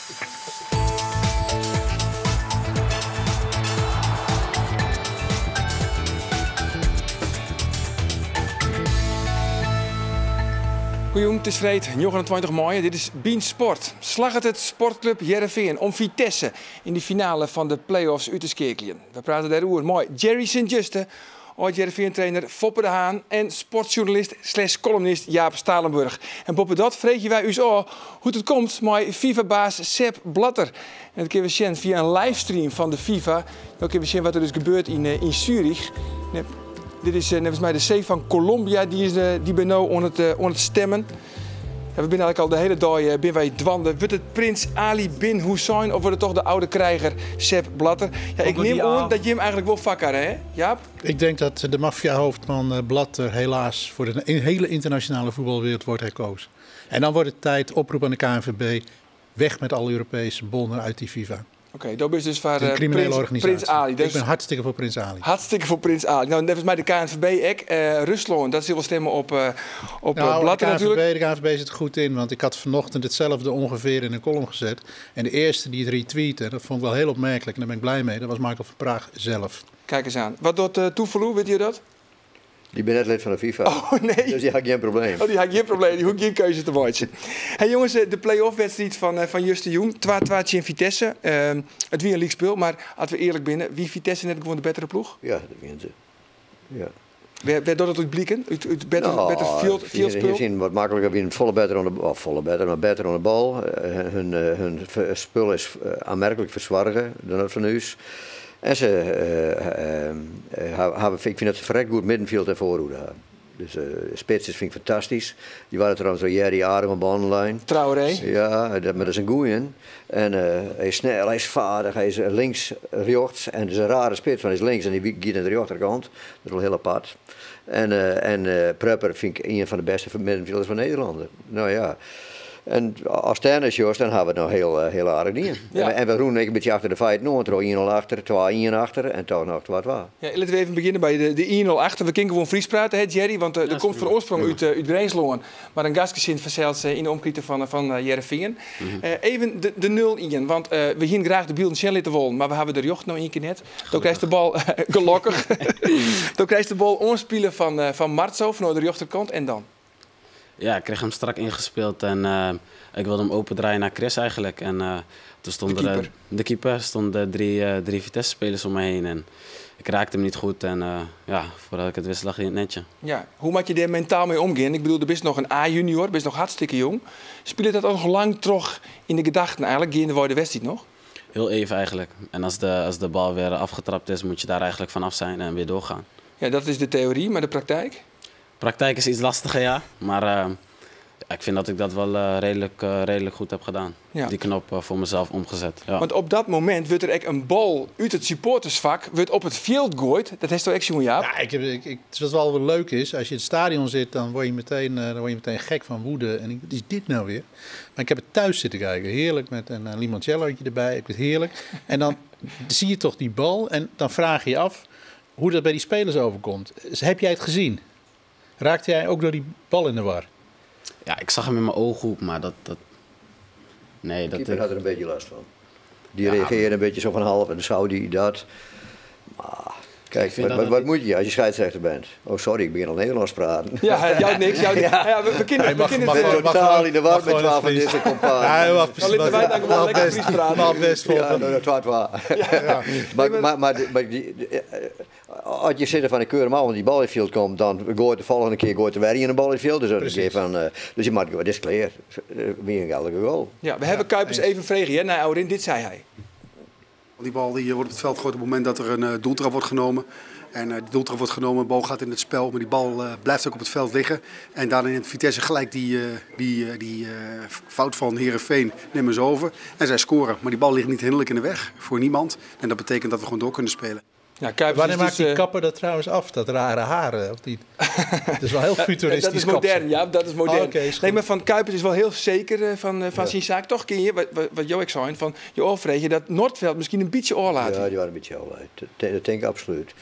Goeie het is vrijdag 29 mei. Dit is Bean Sport. Slag het sportclub Heerenveen om Vitesse in de finale van de play-offs uit te schakelen. We praten daarover mooi. Jerry Sint-Juste, oud-Heerenveen-trainer Foppe de Haan en sportjournalist / columnist Jaap Stalenburg. En boven dat vregen wij u al hoe het komt met FIFA-baas Sepp Blatter. En dat kunnen we zien via een livestream van de FIFA. Dan kunnen we zien wat er dus gebeurt in Zurich. Dit is volgens mij de zee van Colombia, die ben nou aan het stemmen. En we zijn eigenlijk al de hele dag ben wij dwanden. Wordt het prins Ali bin Hussein of wordt het toch de oude krijger Sepp Blatter? Ja, ik neem aan dat je hem eigenlijk wil vakkeren, hè Jaap? Ik denk dat de maffia-hoofdman Blatter helaas voor de hele internationale voetbalwereld wordt herkozen. En dan wordt het tijd, oproep aan de KNVB, weg met alle Europese bonden uit die FIFA. Oké, dat is dus voor Prins Ali. Dus ik ben hartstikke voor Prins Ali. Hartstikke voor Prins Ali. Nou, net als mij de KNVB ook. Rusland, dat zullen stemmen op Blatter natuurlijk. De KNVB zit er goed in, want ik had vanochtend hetzelfde ongeveer in een column gezet. En de eerste die het retweette, dat vond ik wel heel opmerkelijk en daar ben ik blij mee, dat was Michael van Praag zelf. Kijk eens aan. Wat doet Toevalu, weet je dat? Die ben net lid van de FIFA. Oh nee. Dus die had geen probleem. Oh, die had geen probleem. Die hoeft geen keuze te maken. Hey jongens, de play-off wedstrijd van Juste Jong. 2-2 in Vitesse. Het wie een league speel, maar als we eerlijk binnen, wie Vitesse net gewoon de betere ploeg? Ja, dat winnen ze. Ja. Waar doet het uit blikken? Uit beter field speel? Hier zien wat makkelijker winnen. Beter aan de bal. Hun spul is aanmerkelijk verzwargen dan het van u. En ze hebben, ik vind dat ze verrekt goed middenveld en voorhoede hebben. Dus spitsen vind ik fantastisch. Die waren trouwens al jaren op de baanlijn. Traoré. Ja, maar dat is een goeie. En hij is snel, hij is vaardig, hij is links, rechts. En het is een rare spits, want hij is links en die gaat naar de rechterkant. Dat is wel heel apart. En Prepper vind ik een van de beste middenvelders van Nederland. Nou ja. En als tennis, dan hebben we het nou heel aardig dingen. Ja. En we roepen een beetje achter de feit, nou, 1-0 achter, 2-1 achter en toch nog 2-2. Ja, laten we even beginnen bij de 1-0 achter. We kunnen gewoon Fries praten, hè, Jerry, want er komt van oorsprong uit Breesloon. Maar een gastgezin verzeild in de omkrieten van Heerenveen. Even de 0-1, want we gingen graag de beelden snel te wollen, maar we hebben de jocht nog één keer net. Dan krijgt de bal gelukkig. Dan krijgt de bal onspelen van Martso vanuit de rechterkant en dan? Ja, ik kreeg hem strak ingespeeld en ik wilde hem opendraaien naar Chris eigenlijk. En toen stonden de keeper stonden drie Vitesse-spelers om me heen. En ik raakte hem niet goed en voordat ik het wist lag hij in het netje. Ja, hoe moet je daar mentaal mee omgaan? Ik bedoel, er is nog een A-junior, bent nog hartstikke jong. Speelt dat al nog lang terug in de gedachten eigenlijk, gaande de wedstrijd nog? Heel even eigenlijk. En als de bal weer afgetrapt is, moet je daar eigenlijk vanaf zijn en weer doorgaan. Ja, dat is de theorie, maar de praktijk? Praktijk is iets lastiger, ja. Maar ik vind dat ik dat wel redelijk goed heb gedaan. Ja. Die knop voor mezelf omgezet. Ja. Want op dat moment wordt er echt een bal uit het supportersvak wordt op het veld gegooid. Dat heeft toch echt zo'n Jaap? Ja, wat wel leuk is, als je in het stadion zit, dan word je meteen gek van woede. En wat is dit nou weer? Maar ik heb het thuis zitten kijken. Heerlijk, met een limoncellootje erbij. Ik vind het heerlijk. En dan zie je toch die bal en dan vraag je je af hoe dat bij die spelers overkomt. Dus heb jij het gezien? Raakte jij ook door die bal in de war? Ja, ik zag hem in mijn ooghoek, maar nee, de keeper had er een beetje last van. Die reageerde een beetje zo van half en dan zou die dat. Maar kijk, wat moet je als je scheidsrechter bent? Oh sorry, ik begin al Nederlands praten. Ja, jou niks. Ja, we beginnen het totaal in de war met 12 van deze compaan. Ja, hij mag dan wij dan gewoon lekker Fries praten. Mag best vol. Ja, dat maar als je zit er van de keur maar, want die bal in het veld komt, dan gooit de volgende keer weer in de bal in het veld. Dus je maakt, dit is klaar. Weer een geldige goal. Ja, we hebben Kuipers even vregen naar Aurin. Dit zei hij. Die bal die wordt op het veld gegooid op het moment dat er een doeltrap wordt genomen. En die doeltrap wordt genomen, de bal gaat in het spel, maar die bal blijft ook op het veld liggen. En daarna neemt Vitesse gelijk die fout van Heerenveen nemen ze over. En zij scoren, maar die bal ligt niet hinderlijk in de weg voor niemand. En dat betekent dat we gewoon door kunnen spelen. Ja, wanneer maakt die kapper dat trouwens af, dat rare haren? Of niet? Dat is wel heel futuristisch. Dat is modern, ja, dat is modern. Okay, nee, maar van Kuipers is wel heel zeker van zijn zaak. Toch kun je, wat Joik zei, van je overvregen dat Noordveld misschien een beetje oorlaat. Ja, die waren een beetje oorlaat. Dat denk ik absoluut.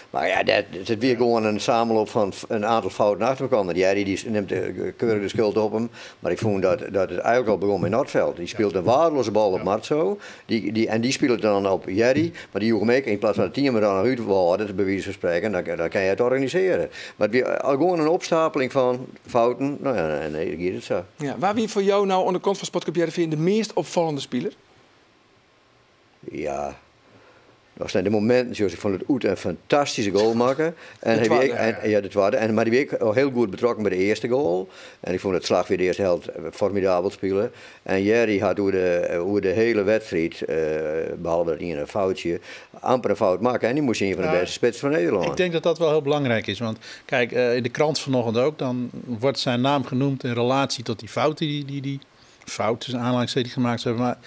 Maar ja, het weer gewoon een samenloop van een aantal fouten achter elkaar. Jerry die neemt keurig de schuld op hem. Maar ik vond dat het eigenlijk al begon met Noordveld. Die speelt een waardeloze bal op Marzo. Die speelt dan op Jerry. Maar die jongen in plaats van het team er dan nog uit worden, bij wijze van spreken, dan kan je het organiseren. Maar het weer gewoon een opstapeling van fouten. Nou ja, nee, dan gaat het zo. Ja, waar wie voor jou nou aan de kant van Sportclub Heerenveen de meest opvallende speler? Ja. Dat zijn de momenten, zoals ik vond het Oet een fantastische goal maken. Maar die week heel goed betrokken bij de eerste goal. En ik vond het slag weer de eerste helft formidabel spelen. En Jerry had hoe de hele wedstrijd, behalve dat een foutje, amper een fout maken. En die moest een van de beste spitsen van Nederland. Ik denk dat dat wel heel belangrijk is. Want kijk, in de krant vanochtend ook, dan wordt zijn naam genoemd in relatie tot die fouten die fouten aanhalingstekens gemaakt hebben. Maar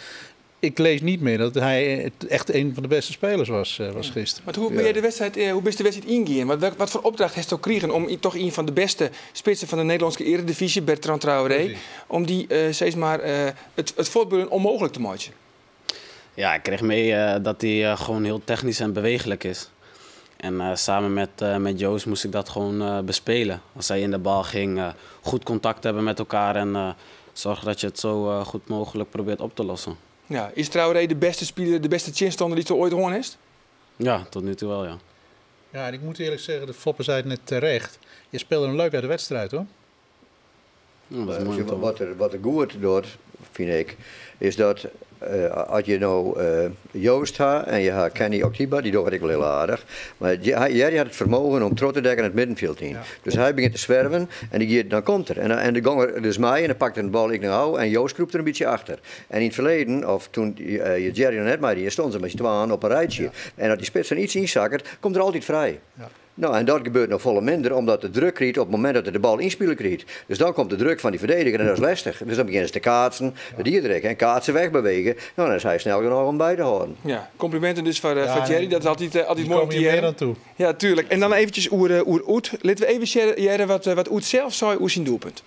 ik lees niet meer dat hij echt een van de beste spelers was gisteren. Maar hoe ben je de wedstrijd ingegaan? Wat voor opdracht heeft hij gekregen om toch een van de beste spitsen van de Nederlandse Eredivisie, Bertrand Traoré, om die steeds maar het voortbeuren onmogelijk te maken? Ja, ik kreeg mee dat hij gewoon heel technisch en bewegelijk is. En samen met Joost moest ik dat gewoon bespelen. Als hij in de bal ging, goed contact hebben met elkaar en zorgen dat je het zo goed mogelijk probeert op te lossen. Ja, is Traoré de beste speler, de beste chinstander die er ooit gewonnen heeft? Ja, tot nu toe wel, ja. Ja, en ik moet eerlijk zeggen, de Foppe zei het net terecht. Je speelde hem leuk uit de wedstrijd, hoor. Ja, dat is mooi wat er goed doet, vind ik, is dat als je nou Joost had en je had Kenny Octiba, die doet ik wel heel aardig. Maar Jerry had het vermogen om trot te dekken in het middenveld in. Ja. Dus hij begint te zwerven en dan komt er. En de ganger dus mij en dan pakt een bal ik naar jou en Joost kroept er een beetje achter. En in het verleden, of toen je Jerry nog net maar die stond ze met z'n tweeën op een rijtje. Ja. En als die spits dan iets inzakkert, komt er altijd vrij. Ja. Nou, en dat gebeurt nog volle minder, omdat de druk krijgt op het moment dat hij de bal inspelen krijgt. Dus dan komt de druk van die verdediger en dat is lastig. Dus dan beginnen ze te kaatsen, de dierdruk en kaatsen wegbewegen. Nou, dan is hij snel genoeg om bij te houden. Ja, complimenten dus voor Jerry, dat is altijd mooi om te meer aan toe. Ja, tuurlijk. En dan eventjes oer Oet. Laten we even sharen wat Oet zelf zei over zijn doelpunt.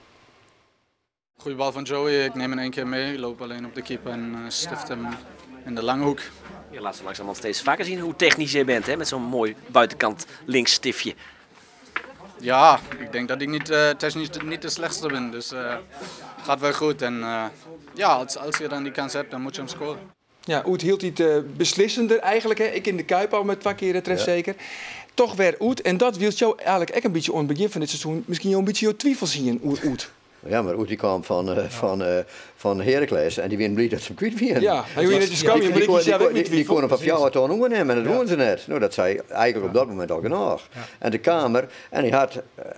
Goeie bal van Joey, ik neem hem 1 keer mee, ik loop alleen op de keeper en stift hem in de lange hoek. Je laat ze langzamerhand steeds vaker zien hoe technisch je bent, hè? Met zo'n mooi buitenkant links stiftje. Ja, ik denk dat ik technisch niet de slechtste ben, dus gaat wel goed. En ja, als je dan die kans hebt, dan moet je hem scoren. Ja, Oet hield het beslissender eigenlijk. Hè? Ik in de Kuip al met 2 keer trefzeker. Ja. Toch weer Oet. En dat wil jou eigenlijk ook een beetje aan het begin van dit seizoen misschien een beetje jouw twijfel zien, Oet. Ja, maar Oet die kwam van Heracles en die wint blij dat ze hem kwijt waren. Ja, hij wil netjes komen, maar die kon hem van jou wat aan nemen en dat doen ze net. Nou, dat zei eigenlijk op dat moment al genoeg. Ja. En de Kamer, en hij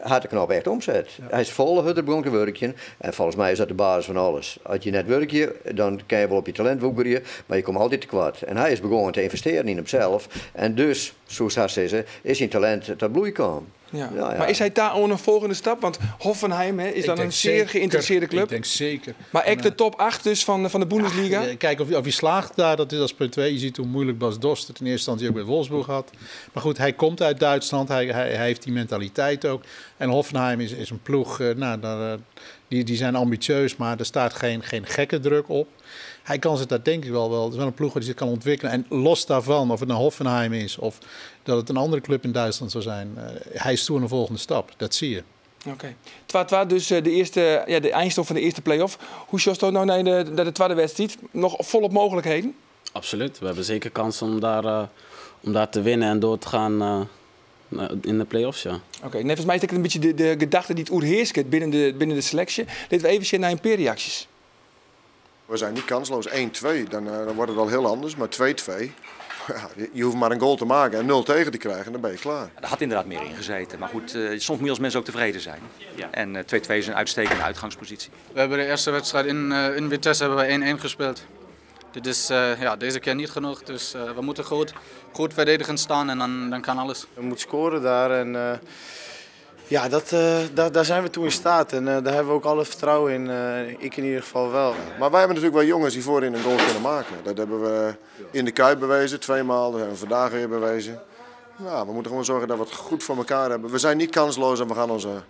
had de knop echt omzet. Ja. Hij is vol begon te werken en volgens mij is dat de basis van alles. Als je net werkt, dan kan je wel op je talent woekeren, maar je komt altijd te kwart. En hij is begonnen te investeren in hemzelf en dus, zoals hij zei, is zijn talent tot bloei komen. Ja. Ja, ja. Maar is hij daar aan een volgende stap? Want Hoffenheim is dan een zeer geïnteresseerde club. Ik denk zeker. Maar echt de top 8 dus van de Bundesliga? Ja, kijk of hij slaagt daar, dat is als punt 2. Je ziet hoe moeilijk Bas Dost het in eerste instantie ook bij Wolfsburg had. Maar goed, hij komt uit Duitsland, hij heeft die mentaliteit ook. En Hoffenheim is een ploeg, die zijn ambitieus, maar er staat geen gekke druk op. Hij kan zich daar denk ik wel. Het is wel een ploeg die zich kan ontwikkelen. En los daarvan, of het een Hoffenheim is of dat het een andere club in Duitsland zou zijn. Hij is toe aan de volgende stap. Dat zie je. Oké. 2-2 dus de eindstof van de eerste play-off. Hoe sjost dat nou naar de tweede wedstrijd? Nog volop mogelijkheden? Absoluut. We hebben zeker kansen om daar te winnen en door te gaan in de play-offs, ja. Oké, volgens mij is het een beetje de gedachte die het oerheerst binnen de selectie. Laten we even zien naar een paar reacties. We zijn niet kansloos. 1-2, dan wordt het al heel anders. Maar 2-2, ja, je hoeft maar een goal te maken en 0 tegen te krijgen en dan ben je klaar. Er had inderdaad meer in gezeten. Maar goed, soms moet je als mensen ook tevreden zijn. Ja. En 2-2 is een uitstekende uitgangspositie. We hebben de eerste wedstrijd in Vitesse hebben we 1-1 gespeeld. Dit is deze keer niet genoeg. Dus we moeten goed verdedigend staan en dan kan alles. We moeten scoren daar en... Ja, daar zijn we toe in staat en daar hebben we ook alle vertrouwen in. Ik in ieder geval wel. Maar wij hebben natuurlijk wel jongens die voorin een goal kunnen maken. Dat hebben we in de Kuip bewezen, 2 maal. Dat hebben we vandaag weer bewezen. Nou, we moeten gewoon zorgen dat we het goed voor elkaar hebben. We zijn niet kansloos en we gaan onze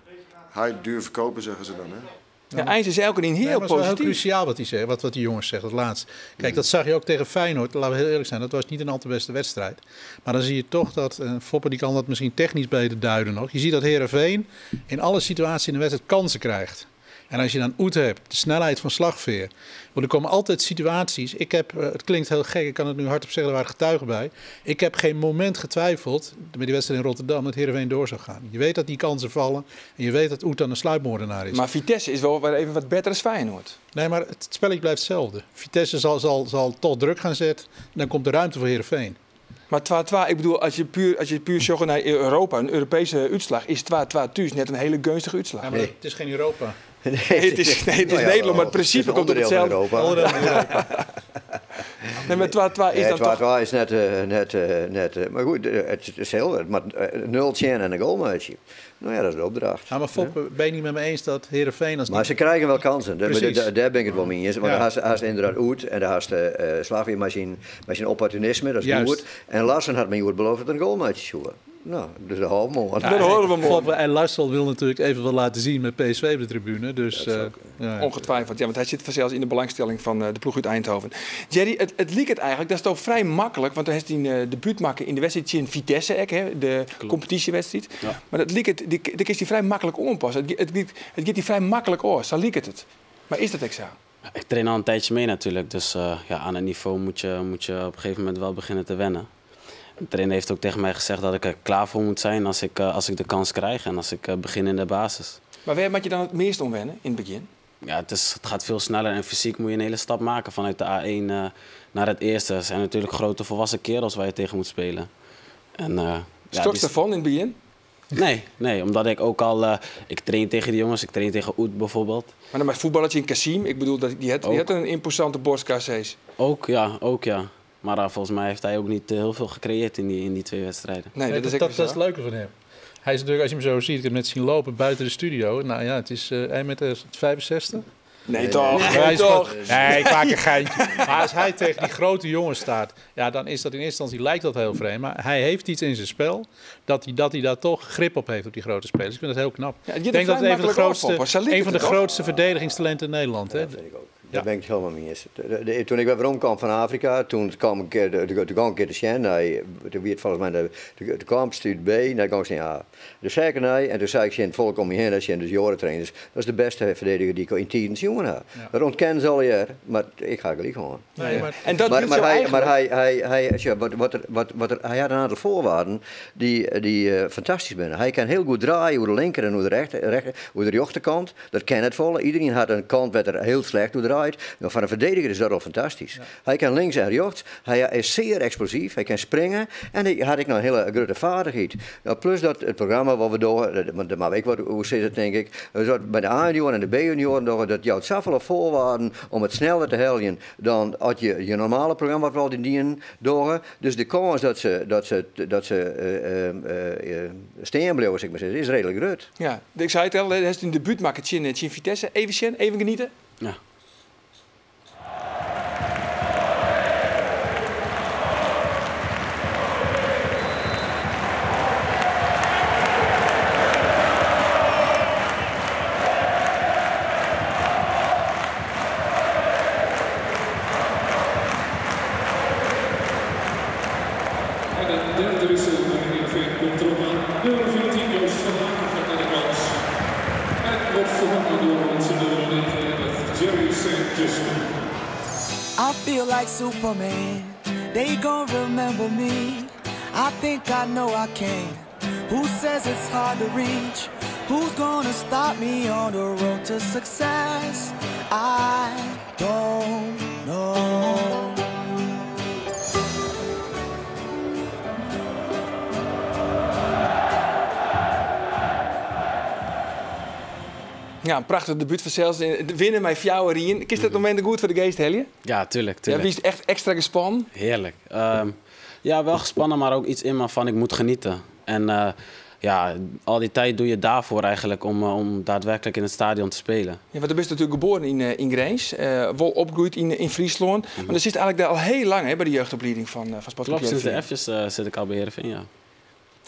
huid duur verkopen, zeggen ze dan. Hè? Ja, Eins is elke keer heel maar het is wel positief. heel cruciaal wat hij zegt, wat die jongens zeggen, het laatst. Kijk, dat zag je ook tegen Feyenoord, laten we heel eerlijk zijn. Dat was niet een al te beste wedstrijd. Maar dan zie je toch dat, Foppe die kan dat misschien technisch beter duiden nog. Je ziet dat Heerenveen in alle situaties in de wedstrijd kansen krijgt. En als je dan Oet hebt, de snelheid van slagveer. Want er komen altijd situaties. Het klinkt heel gek, ik kan het nu hardop zeggen, er waren getuigen bij. Ik heb geen moment getwijfeld met die wedstrijd in Rotterdam dat Heerenveen door zou gaan. Je weet dat die kansen vallen en je weet dat Oet dan een sluipmoordenaar is. Maar Vitesse is wel even wat beter als Feyenoord. Nee, maar het spelletje blijft hetzelfde. Vitesse zal toch druk gaan zetten. Dan komt de ruimte voor Heerenveen. Maar 2-2, ik bedoel, als je puur zoekt naar Europa, een Europese uitslag, is 2-2 thuis net een hele gunstige uitslag. Ja, maar het is geen Europa. Nee, het is Nederland, maar het principe komt op hetzelfde. Onderdeel van Europa. Nee, maar 2-2 is dan toch... 2-2 is net... Maar goed, het is heel... Maar 0 en een goalmatje. Nou ja, dat is de opdracht. Ja, maar Foppe, ben je niet met me eens dat Heerenveen... Maar ze krijgen wel kansen. Daar ben ik het wel mee eens. Want Ja. dan haast inderdaad uit. En dan haast Slavia met zijn opportunisme. Dat is Juist. goed. En Larsen had me goed beloofd dat een goalmatje zou. Nou, dus dat houden we mooi. Dat horen we mooi. Foppe en Larsel wil natuurlijk even wat laten zien met PSV op de tribune. Dus, ja. Ongetwijfeld, ja, want hij zit zelfs in de belangstelling van de ploeg uit Eindhoven. Jerry, het liep het eigenlijk, dat is toch vrij makkelijk, want dan heeft hij een debuut maken in de wedstrijd in Vitesse, hè, de competitiewedstrijd. Ja. Maar dat liep het, daar is hij vrij makkelijk ompassen. Het gaat hij vrij makkelijk oor, zo liep het. Maar is dat echt zo? Ik train al een tijdje mee natuurlijk, dus ja, aan het niveau moet je op een gegeven moment wel beginnen te wennen. De trainer heeft ook tegen mij gezegd dat ik er klaar voor moet zijn als ik de kans krijg en als ik begin in de basis. Maar waar moet je dan het meest om wennen in het begin? Ja, het gaat veel sneller en fysiek moet je een hele stap maken vanuit de A1 naar het eerste. Er zijn natuurlijk grote volwassen kerels waar je tegen moet spelen. Straks ervan in het begin? Nee, omdat ik ook al... ik train tegen de jongens, ik train tegen Oet bijvoorbeeld. Maar dan met voetballertje in Kassim, ik bedoel, die had een imposante borstkassees. Ook ja. Maar volgens mij heeft hij ook niet heel veel gecreëerd in die 2 wedstrijden. Nee, dat is het leuke van hem. Hij is natuurlijk, als je hem zo ziet, ik heb net zien lopen buiten de studio. Nou ja, het is 1,65 meter. Nee, toch? Nee, ik maak een geintje. Maar als hij tegen die grote jongens staat, ja, dan is dat in eerste instantie lijkt dat heel vreemd. Maar hij heeft iets in zijn spel dat hij daar toch grip op heeft op die grote spelers. Ik vind dat heel knap. Ja, ik denk dat het een van de grootste verdedigingstalenten in Nederland is. Ja, dat vind ik ook. Daar ben ik het helemaal mee eens. Toen ik weer rondkwam van Afrika, toen kwam een keer de Sjen. Toen werd volgens mij de kampstuur B, en daar kwam ze niet aan. Dus zei ik nee, en toen zei ik Sjen, het volk om je heen, dat Sjen dus jorentrainers. Dat is de beste verdediger die ik in tien jongen heb. Ja. Dat ontkennen ze al jaar, maar ik ga gelijk gewoon. Nee, maar hij had een aantal voorwaarden die fantastisch zijn. Hij kan heel goed draaien hoe de linker en hoe de rechter, hoe de rechterkant. Dat kan het volle. Iedereen had een kant wat er heel slecht hoe draait. Nou, van een verdediger is dat al fantastisch. Ja. Hij kan links en rechts. Hij is zeer explosief. Hij kan springen. En dan had ik nog een hele grote vaardigheid. Nou, plus dat het programma wat we doen, maar weet hoe zit het denk ik. Bij de A-junioren en de B-junioren, dat jouw zoveel voorwaarden om het sneller te helpen dan had je normale programma wat we al dienen door. Dus de kans dat ze steen blijven, zeg maar, is redelijk groot. Ja, ik zei het al, hij heeft een debuut maken in Vitesse. Even genieten. Ja. I feel like Superman, they gon' remember me. I think I know I can. Who says it's hard to reach? Who's gonna stop me on the road to success? I don't know. Ja, een prachtig debuut van zelfs. Winnen met Fjouwerien. Is dat moment goed voor de geest, Helje? Ja, tuurlijk. Ja, wie is echt extra gespannen? Heerlijk. Ja, wel gespannen, maar ook iets in me van ik moet genieten. En ja, al die tijd doe je daarvoor eigenlijk om daadwerkelijk in het stadion te spelen. Ja, want dan ben je natuurlijk geboren in Grijns. Wel opgegroeid in Friesland. Maar dan zit eigenlijk al heel lang hè, bij de jeugdopleiding van Sportclub Klopt, sinds Heerenveen. de F'jes zit ik al bij Heerenveen, ja.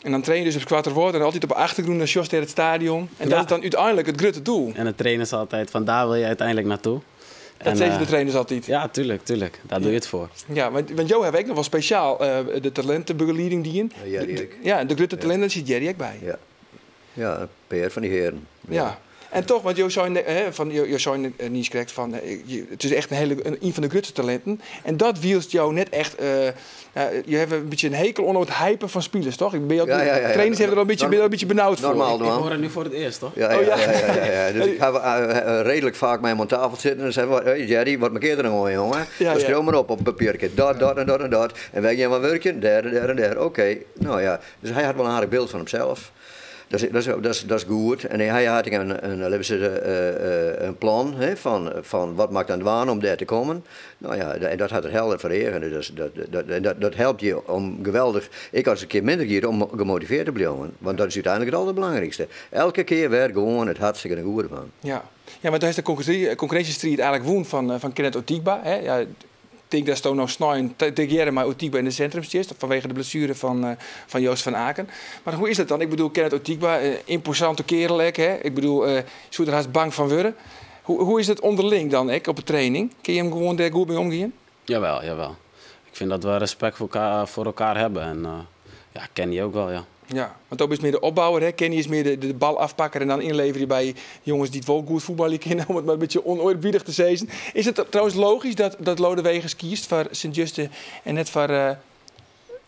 En dan train je dus op Quattrowoord en altijd op de achtergrond naar Jos het stadion. En dat is dan uiteindelijk het grote doel. En de trainers altijd, van daar wil je uiteindelijk naartoe. Dat zeggen de trainers altijd. Ja, tuurlijk. Daar doe je het voor. Ja, want jou heb ik nog wel speciaal de talentenbegeleiding die in. Ja, de grote talenten zit Jerry ook bij. Ja, een peer van die heren. Ja. En toch, want je zou niet correct van, het is echt een van de grootste talenten. En dat wielst jou net echt, je hebt een beetje een hekel aan het hypen van spelers, toch? Trainers hebben er al een beetje benauwd voor. Normaal. Ik hoor het nu voor het eerst, toch? Ja. Dus ik ga redelijk vaak met hem aan tafel zitten en zeggen, hey Jerry, wat markeer er nou, jongen? Dan schreeuw maar op een papiertje, dat en dat en dat. En wij gaan maar werken, daar en daar. Oké, nou ja. Dus hij had wel een aardig beeld van hemzelf. Dat is goed. En hij had een plan van wat maakt dan waan om daar te komen. Nou ja, dat had er helder voor eigen. Dus dat helpt je om geweldig. Ik had eens een keer minder keer om gemotiveerd te blijven. Want dat is uiteindelijk het allerbelangrijkste. Elke keer werd gewoon het hartstikke goede van. Ja, maar daar is de concurrentiestrijd eigenlijk woon van Kenneth Otigba. Ja, ik denk dat ze nog snel tegen maar Otigba in de centrum zit, vanwege de blessure van Joost van Aken. Maar hoe is dat dan? Ik bedoel, Kenneth Otigba, imposante kerel, hè? Ik bedoel, je zou er haast bang van worden. Hoe is het onderling dan op de training? Kun je hem gewoon daar goed mee omgaan? Jawel. Ik vind dat we respect voor elkaar hebben. En Kenny ook wel, ja. Ja, want ook is meer de opbouwer, hè? Kenny is meer de bal afpakken en dan inleveren je bij jongens die het wel goed voetballen kennen, om het maar een beetje onoorbiedig te zeggen. Is het trouwens logisch dat Lodewegers kiest voor Sint-Juste en net voor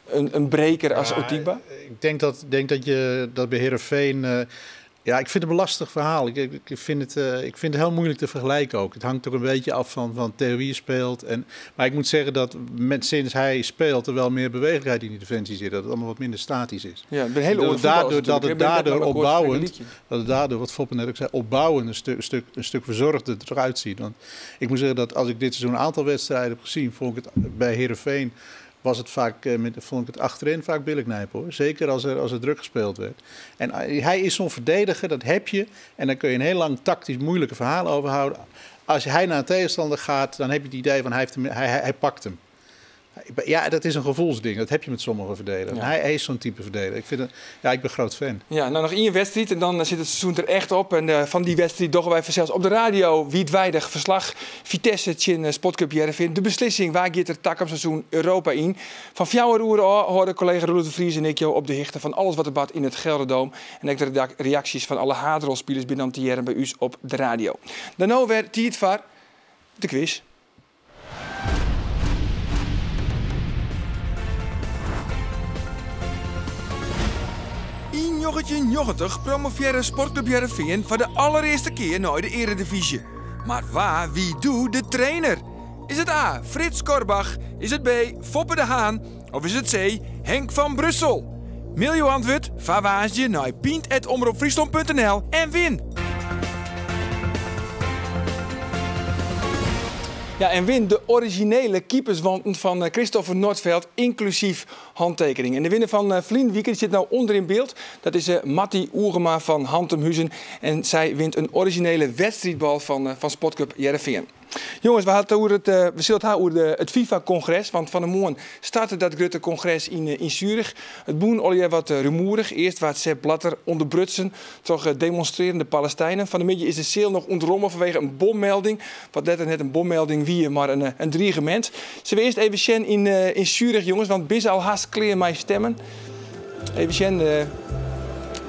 een breker als Otigba? Ik denk dat je dat bij Heerenveen... ik vind het een lastig verhaal. Ik vind het heel moeilijk te vergelijken ook. Het hangt ook een beetje af van tegen wie je speelt. Maar ik moet zeggen dat sinds hij speelt er wel meer bewegelijkheid in die defensie zit. Dat het allemaal wat minder statisch is. Ja, een hele dat het daardoor opbouwend, wat Foppe net ook zei, opbouwend een stuk verzorgder eruit ziet. Want ik moet zeggen dat als ik dit seizoen een aantal wedstrijden heb gezien, vond ik het bij Heerenveen was het vaak, vond ik het achterin vaak billig knijpen, hoor. Zeker als er druk gespeeld werd. En hij is zo'n verdediger, dat heb je. En dan kun je een heel lang tactisch moeilijke verhaal overhouden. Als hij naar een tegenstander gaat, dan heb je het idee van hij pakt hem. Ja, dat is een gevoelsding. Dat heb je met sommige verdedigers. Ja. Hij is zo'n type verdediger. Ik ben groot fan. Ja, nou nog één wedstrijd en dan zit het seizoen er echt op. En van die wedstrijd doggen wij zelfs op de radio wijdwijdig verslag. Vitesse, Chin, Sportcup Jereveen. De beslissing, waar gaat er tak op seizoen Europa in? Van Fjouweroer hoorde collega Roelof de Vries en ik jou op de hichte van alles wat er bad in het Gelderdoom. En ook de reacties van alle haardrolspelers binnen te jaren bij u op de radio. Daarna werd het voor de quiz. In 1990 promoveerde Sportclub Jereveen voor de allereerste keer naar de Eredivisie. Maar wie doet de trainer? Is het A. Frits Korbach? Is het B. Foppe de Haan? Of is het C. Henk van Brussel? Mail je antwoord, vaarwaasje naar pient@omroepfriesland.nl en win! Ja, en win de originele keeperswanten van Christopher Noordveld, inclusief handtekening. En de winnaar van Vlienweekend zit nou onder in beeld. Dat is Matti Oergema van Hantemhuizen. En zij wint een originele wedstrijdbal van Sportclub Jereveen. Jongens, we zullen het over het FIFA-congres. Want van de morgen startte dat grote congres in Zurich. Het boen al wat rumoerig. Eerst was Sepp Blatter onder Brutsen. Toch demonstrerende Palestijnen. Van de middag is de sale nog ontrommeld vanwege een bommelding. Wat net een bommelding wie, maar een dreigement. Zullen we eerst even Sjen in Zurich, jongens. Want bis al haast kleer mijn stemmen. Even Sjen,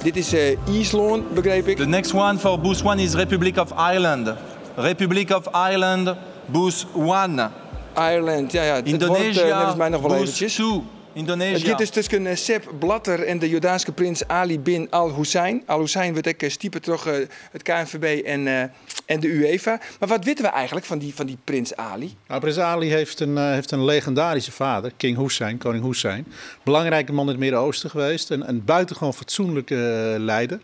dit is IJsland, begreep ik. The next one for booth 1 is Republic of Ireland. Republic of Ireland, booth 1. Ireland, ja. Indonesia, het mij nog wel booth eventjes. 2. Indonesia. Het gaat dus tussen Sepp Blatter en de Jordaanse prins Ali bin Al-Hussein. Al-Hussein wordt ook stiepen toch het KNVB en de UEFA. Maar wat weten we eigenlijk van die prins Ali? Nou, prins Ali heeft een legendarische vader, koning Hussein. Belangrijke man in het Midden-Oosten geweest. Een buitengewoon fatsoenlijke leider.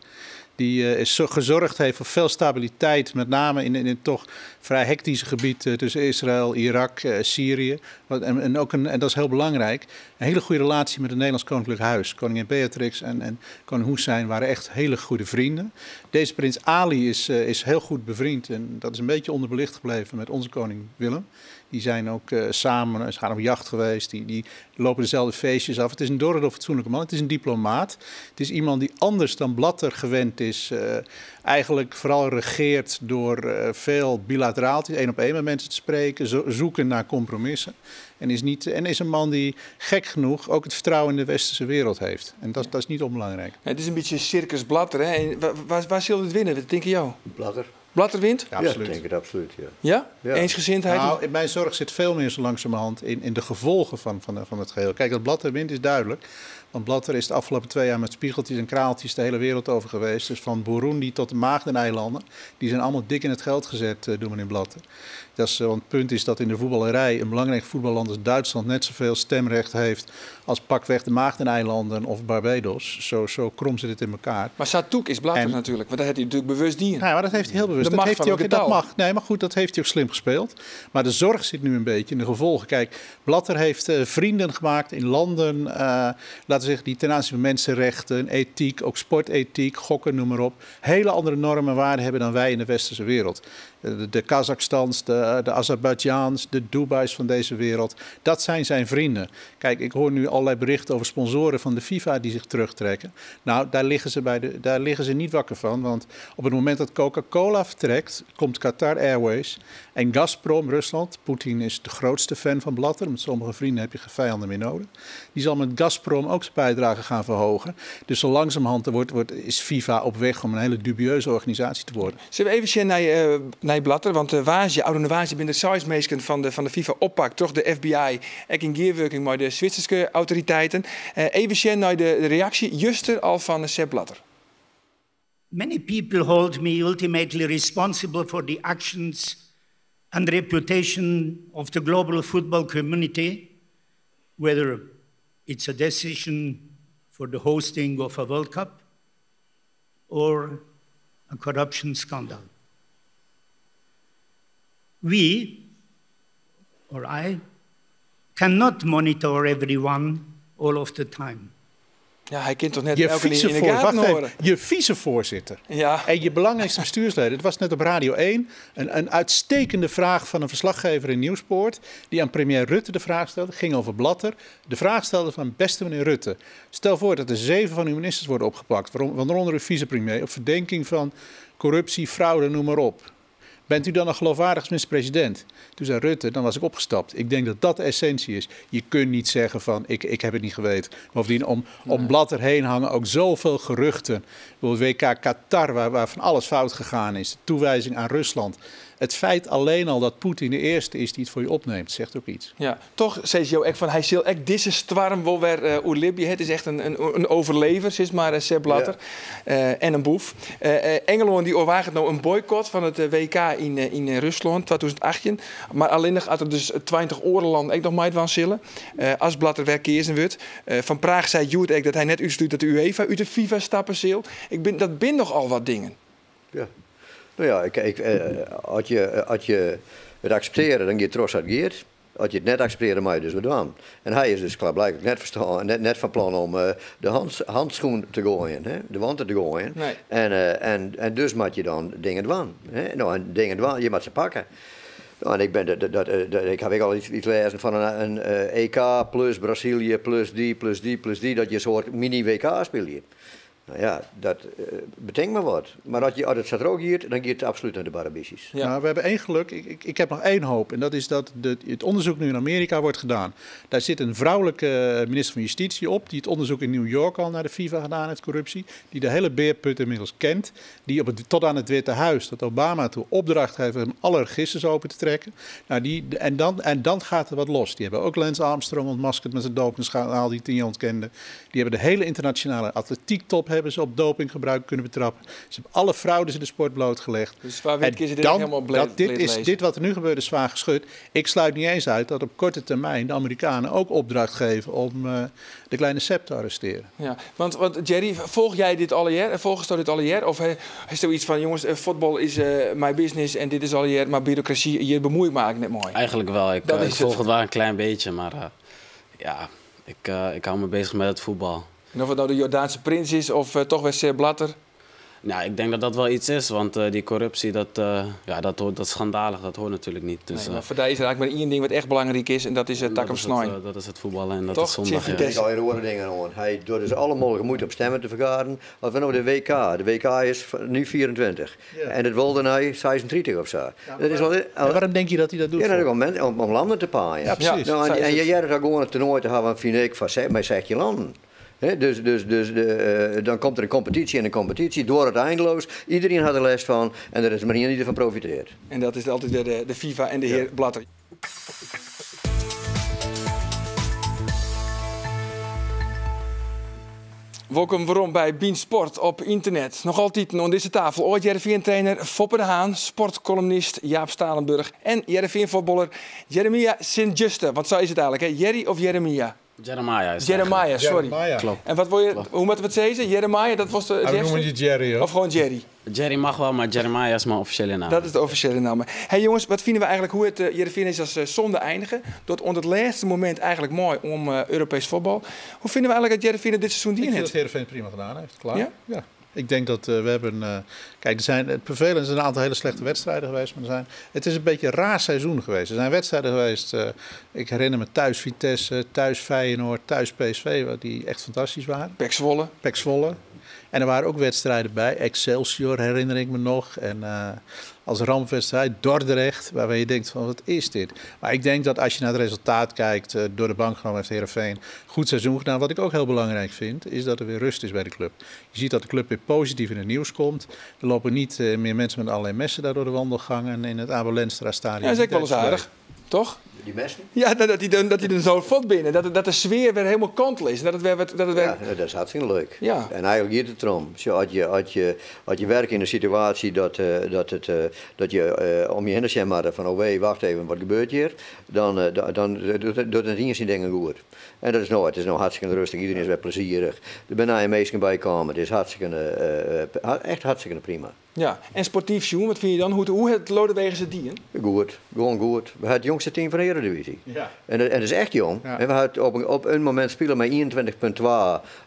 Die gezorgd heeft voor veel stabiliteit, met name in het toch vrij hectische gebied tussen Israël, Irak, Syrië. En dat is heel belangrijk, een hele goede relatie met het Nederlands Koninklijk Huis. Koningin Beatrix en koning Hussein waren echt hele goede vrienden. Deze prins Ali is heel goed bevriend en dat is een beetje onderbelicht gebleven met onze koning Willem. Die zijn ook samen, ze gaan op jacht geweest, die lopen dezelfde feestjes af. Het is een doorredelijk fatsoenlijke man, het is een diplomaat. Het is iemand die anders dan Blatter gewend is, eigenlijk vooral regeert door veel bilateraal, 1-op-1 met mensen te spreken, zoeken naar compromissen. En is een man die gek genoeg ook het vertrouwen in de westerse wereld heeft. En dat is niet onbelangrijk. Het is een beetje circus Blatter. Hè? En waar zult het winnen? Wat denk je jou? Blatter. Blatter wint? Ja, absoluut. Ik denk het absoluut, ja. Ja? Ja. Eensgezindheid? Nou, mijn zorg zit veel meer zo langzamerhand in de gevolgen van het geheel. Kijk, dat Blatter wint is duidelijk. Want Blatter is de afgelopen 2 jaar met spiegeltjes en kraaltjes de hele wereld over geweest. Dus van Burundi tot de Maagdeneilanden. Die zijn allemaal dik in het geld gezet door meneer Blatter. Want het punt is dat in de voetballerij een belangrijk voetballand als Duitsland net zoveel stemrecht heeft als pakweg de Maagdeneilanden of Barbados. Zo krom zit het in elkaar. Maar Satouk is Blatter natuurlijk, want dat heeft hij natuurlijk bewust dienen. Ja, maar dat heeft hij heel bewust. De macht van het getal. Nee, maar goed, dat heeft hij ook slim gespeeld. Maar de zorg zit nu een beetje in de gevolgen. Kijk, Blatter heeft vrienden gemaakt in landen, laten we zeggen, die ten aanzien van mensenrechten, ethiek, ook sportethiek, gokken, noem maar op, hele andere normen en waarden hebben dan wij in de westerse wereld. De Kazachstans, de Azerbeidzjaans, de Dubai's van deze wereld. Dat zijn zijn vrienden. Kijk, ik hoor nu allerlei berichten over sponsoren van de FIFA die zich terugtrekken. Nou, daar liggen ze niet wakker van. Want op het moment dat Coca-Cola vertrekt, komt Qatar Airways en Gazprom, Rusland. Poetin is de grootste fan van Blatter. Met sommige vrienden heb je geen vijanden meer nodig. Die zal met Gazprom ook zijn bijdrage gaan verhogen. Dus zo langzamerhand is FIFA op weg om een hele dubieuze organisatie te worden. Zullen we even naar Blatter, want oude Waasje binnen de sizemeesken van de FIFA oppakt, toch de FBI, ook in gearworking met de Zwitserse autoriteiten. Even naar de reactie juster al van Sepp Blatter. Many people hold me ultimately responsible for the actions and reputation of the global football community, whether it's a decision for the hosting of a World Cup or a corruption scandal. We, or I, cannot monitor everyone all of the time. Ja, hij kent toch net elke keer in de gaten horen. Je vicevoorzitter ja. En je belangrijkste bestuursleden. Het was net op Radio 1 een uitstekende vraag van een verslaggever in Nieuwspoort, die aan premier Rutte de vraag stelde, ging over Blatter. De vraag stelde van, beste meneer Rutte, stel voor dat er 7 van uw ministers worden opgepakt, waaronder uw vicepremier, op verdenking van corruptie, fraude, noem maar op. Bent u dan een geloofwaardig als minister-president? Toen zei Rutte, dan was ik opgestapt. Ik denk dat dat de essentie is. Je kunt niet zeggen van, ik heb het niet geweten. Bovendien, om Blatter heen hangen ook zoveel geruchten. Bijvoorbeeld WK Qatar, waar van alles fout gegaan is. De toewijzing aan Rusland. Het feit alleen al dat Poetin de eerste is die het voor je opneemt, zegt ook iets. Ja, toch zei je ook van, hij zal echt deze stwarm wel weer Libië. Het is echt een overlever, zeg maar, Sepp Blatter. Ja. En een boef. Engeland die overwaagt nou een boycott van het WK in Rusland 2018. Maar alleen nog had er dus 20 oorlanden ook nog maar van zullen. Als Blatter weer kiezen wordt. Van Praag zei Joet ook dat hij net uitstuurt dat de UEFA uit de FIFA stappen zal. Dat bin nog al wat dingen. Ja. Nou ja, als je het accepteren, dan je trots uit geert. Als je het net accepteren, mag je dus wat doen. En hij is dus blijkbaar net van plan om de handschoen te gooien, hè? De wanten te gooien. Nee. En dus moet je dan dingen doen. Hè? Nou, en dingen doen, je moet ze pakken. Nou, en ik heb al iets gelezen van een EK plus Brazilië plus die, dat je een soort mini-WK speelt hier. Nou ja, dat betekent maar wat. Maar als het staat er ook hier, dan gaat het absoluut naar de barabisjes. Ja. Nou, we hebben één geluk. Ik heb nog één hoop. En dat is dat het onderzoek nu in Amerika wordt gedaan. Daar zit een vrouwelijke minister van Justitie op, die het onderzoek in New York al naar de FIFA gedaan heeft, corruptie. Die de hele beerput inmiddels kent. Die tot aan het Witte Huis, dat Obama toe opdracht heeft om alle registers open te trekken. Nou, en dan gaat er wat los. Die hebben ook Lance Armstrong ontmaskerd met zijn dopingschandaal die 10 jaar ontkende. Die hebben de hele internationale atletiektop hebben ze op dopinggebruik kunnen betrappen. Ze hebben alle fraudes in de sport blootgelegd. Dus waar weet je dit helemaal dit wat er nu gebeurt is zwaar geschud. Ik sluit niet eens uit dat op korte termijn de Amerikanen ook opdracht geven om de kleine Sepp te arresteren. Ja, want Jerry, volg jij dit alle jaar? Volgens dit alle jaar? Of is er iets van, jongens, voetbal is my business en dit is alle jaar, maar bureaucratie, je bemoeit me eigenlijk net mooi? Eigenlijk wel. Ik volg het wel een klein beetje, maar ik hou me bezig met het voetbal. En of het nou de Jordaanse prins is of toch weer Sepp Blatter? Nou, ik denk dat dat wel iets is, want die corruptie, dat is schandalig, dat hoort natuurlijk niet. Dus, nee, maar voor deze is er eigenlijk maar één ding wat echt belangrijk is en dat is takken snijden. Dat is het voetballen en dat toch? is zondag. Ik ga hier horen dingen aan. Hij doet dus alle mogelijke moeite op stemmen te vergaren. Als we nou de WK. De WK is nu 24. Ja. En het wilde hij 36 of zo. Ja, dat is wel, waarom denk je dat hij dat doet? Ja, om landen te paaien. Ja, precies. Nou, en je hebt er gewoon een toernooi te hebben, vind ik, met 16 landen. He, dus dan komt er een competitie door het eindeloos. Iedereen had er les van en er is maar één die ervan profiteert. En dat is altijd weer de FIFA en de heer Blatter. Welkom waarom bij Bean Sport op internet. Nog altijd aan deze tafel ooit Heerenveen-trainer Foppe de Haan, sportcolumnist Jaap Stalenburg en Heerenveen-voetballer Jeremia Sint-Juste. Wat zo is het eigenlijk, hè? Jerry of Jeremia? Jeremiah is Jeremiah, sorry. Jeremiah. Klopt. En wat wil je, hoe moeten we het zeggen? Jeremiah, dat was de We noemen je Jerry, hoor. Of gewoon Jerry? Jerry mag wel, maar Jeremiah is mijn officiële naam. Dat is de officiële naam. Hey jongens, wat vinden we eigenlijk hoe het Heerenveen is als zonde eindigen? Tot onder het laatste moment eigenlijk mooi om Europees voetbal. Hoe vinden we eigenlijk dat Heerenveen dit seizoen Ik dient? vind dat Heerenveen prima gedaan heeft, klaar. Ja? Ik denk dat we hebben... kijk, het vervelende is een aantal hele slechte wedstrijden geweest. Maar het is een beetje een raar seizoen geweest. Er zijn wedstrijden geweest... ik herinner me thuis Vitesse, thuis Feyenoord, thuis PSV... die echt fantastisch waren. PEC Zwolle. En er waren ook wedstrijden bij. Excelsior herinner ik me nog. En als rampwedstrijd Dordrecht, waarvan je denkt van wat is dit? Maar ik denk dat als je naar het resultaat kijkt, door de bank genomen heeft Heerenveen goed seizoen gedaan. Wat ik ook heel belangrijk vind, is dat er weer rust is bij de club. Je ziet dat de club weer positief in het nieuws komt. Er lopen niet meer mensen met allerlei messen daar door de wandelgangen en in het Abel Lenstra stadion. Ja, dat is ook wel eens aardig, toch? Die messen? Ja, dat hij er zo vod binnen. Dat de sfeer weer helemaal kantel is. Dat dat is hartstikke leuk. Ja. En eigenlijk gaat het erom. Als je werkt in een situatie dat je om je heen zegt maar van oh wacht even, wat gebeurt hier? Dan doet het niet zijn dingen goed. En het is nou hartstikke rustig. Iedereen is weer plezierig. Er zijn mensen bij komen. Het is echt hartstikke prima. Ja, en sportief Sjoen, wat vind je dan? Hoe het Lodewegen ze dienen? Goed, gewoon goed. We hebben het jongste team van de Eredivisie. Ja. En dat is echt jong. Ja. En we hadden op een moment spelen met 21,2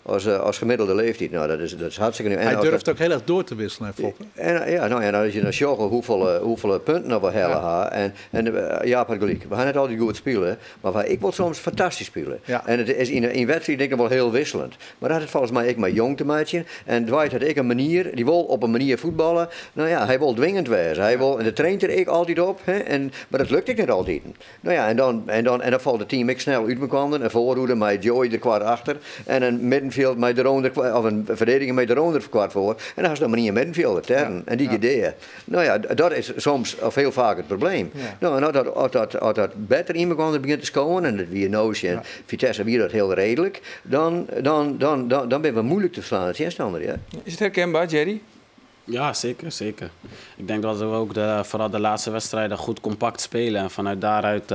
als gemiddelde leeftijd. Nou, dat is hartstikke nieuw. Hij durft ook heel erg door te wisselen, Foppe. En als je dan zag hoeveel punten we hellen en Jaap had gelijk. We gaan het altijd goed spelen, maar ik wil soms fantastisch spelen. Ja. En het is in wedstrijd denk ik wel heel wisselend. Maar dat had het volgens mij ik maar jong te maken. En Dwight had ik een manier, die wil op een manier voetballen. Nou ja, hij wil dwingend wezen. En dat traint er ik altijd op. Hè? Maar dat lukt ik niet altijd. Nou ja, en dan valt het team ik snel uit me kwam. Een voorhoede met Joey er kwart achter. En een middenveld met eronder, of een verdediger met eronder kwart voor. En dan is dat maar niet een middenvelder. Ja. En die ideeën. Nou ja, dat is soms of heel vaak het probleem. Ja. Nou, en als dat beter in me kwam, dat begint te scoren. En dat wie Noosje en Vitesse wie dat heel redelijk. Dan ben we moeilijk te slaan als tegenstander. Ja. Is het herkenbaar, Jerry? Ja, zeker, zeker. Ik denk dat we ook vooral de laatste wedstrijden goed compact spelen. En vanuit daaruit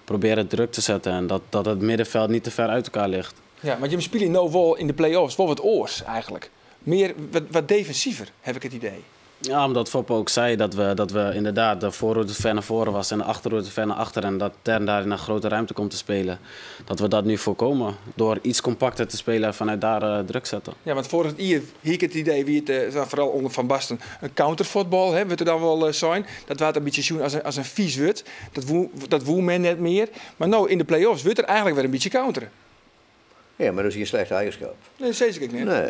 proberen druk te zetten. En dat het middenveld niet te ver uit elkaar ligt. Ja, maar je speelt nou wel in de play-offs wel wat oors eigenlijk. Meer, wat defensiever, heb ik het idee. Ja, omdat Foppe ook zei dat we inderdaad de voorhoede ver naar voren was en de achterhoede ver naar achter. En dat Tern daar in een grote ruimte komt te spelen. Dat we dat nu voorkomen door iets compacter te spelen en vanuit daar druk zetten. Ja, want voor het hier ik het idee wie het vooral onder Van Basten een countervoetbal hè, wordt er dan wel zijn. Dat was een beetje als een vies wordt. Dat woe men net meer. Maar nou in de play-offs wordt er eigenlijk weer een beetje counteren. Ja, maar dat is hier een slechte eigenschap. Nee, zeker niet. Nee.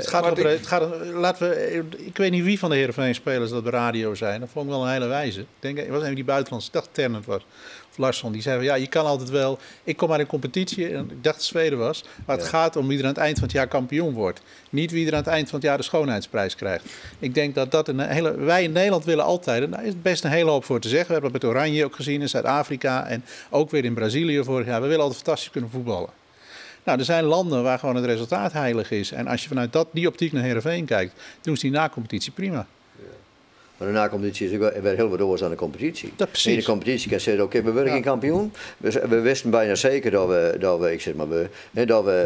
Ik weet niet wie van de Heerenveen-spelers dat op de radio zijn. Dat vond ik wel een hele wijze. Ik denk, het was een die buitenlandse, ik dacht Ternent was. Of Larsson, die zei van, ja, je kan altijd wel... Ik kom uit een competitie, en ik dacht het Zweden was... waar het gaat om wie er aan het eind van het jaar kampioen wordt. Niet wie er aan het eind van het jaar de schoonheidsprijs krijgt. Ik denk dat wij in Nederland willen altijd... En daar is best een hele hoop voor te zeggen. We hebben het met Oranje ook gezien in Zuid-Afrika... en ook weer in Brazilië vorig jaar. We willen altijd fantastisch kunnen voetballen. Nou, er zijn landen waar gewoon het resultaat heilig is. En als je vanuit die optiek naar Heerenveen kijkt, doen ze die na-competitie prima. Ja. Maar de na-competitie is weer heel wat oors aan de competitie. Dat precies. In de competitie kan je zeggen, oké, we worden geen kampioen. We wisten bijna zeker dat we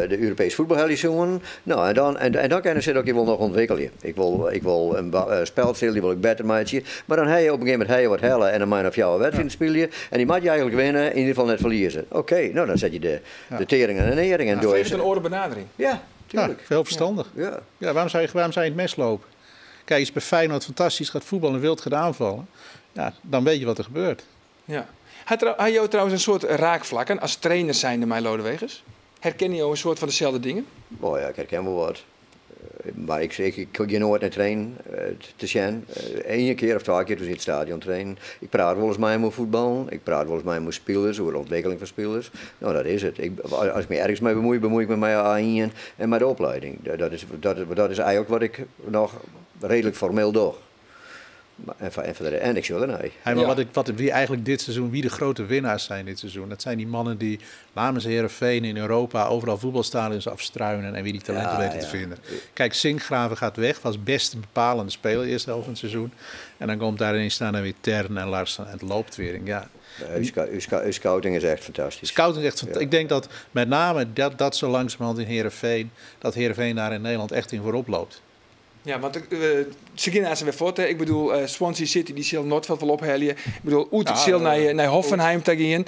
de Europees voetbal zoeken. Nou, en dan kan je zeggen, ik wil nog ontwikkelen. Ik wil een spelstijl, die wil ik beter maken. Maar dan heb je op een gegeven moment wat hellen en dan mag je of jouw wedstrijd spelen. En die mag je eigenlijk winnen, in ieder geval net verliezen. Oké, nou dan zet je de tering en de nering. En vind je het een orde benadering? Ja, tuurlijk. Ja, heel verstandig. Ja, waarom zou je in het mes lopen? Kijk, als je bij Feyenoord fantastisch gaat voetballen en wild gaat aanvallen, ja, dan weet je wat er gebeurt. Ja. Had jou trouwens een soort raakvlakken als trainer zijnde, mij Lodewegers? Herken je een soort van dezelfde dingen? Oh ja, ik herken wel wat. Maar ik kon je nooit naar trainen te zijn. Eén keer of 2 keer toen in het stadion trainen. Ik praat wel eens met over voetbal. Ik praat wel eens met over spelers, over de ontwikkeling van spelers. Nou, dat is het. Als ik me ergens mee bemoei, bemoei ik me met A1 en met de opleiding. Dat is eigenlijk wat ik nog redelijk formeel doe. En ik zal er hey, maar wie eigenlijk dit seizoen, wie de grote winnaars zijn dit seizoen, dat zijn die mannen die namens Heerenveen in Europa overal voetbalstadions afstruinen en wie die talenten weten te vinden. Kijk, Sinkgraven gaat weg, was best een bepalende speler de eerste helft van het seizoen. En dan komt daarin staan dan weer Tern en Larsen en het loopt weer. Ja. Uw scouting is echt fantastisch. Scouting is echt fantastisch. Ik denk dat met name dat zo langzamerhand in Heerenveen, dat Heerenveen daar in Nederland echt in voorop loopt. Ja, want ze gaan naar ze weer voort. Ik bedoel, Swansea City die zal Noordveld wel ophellen. Ik bedoel, Utrecht zal naar Hoffenheim tegen.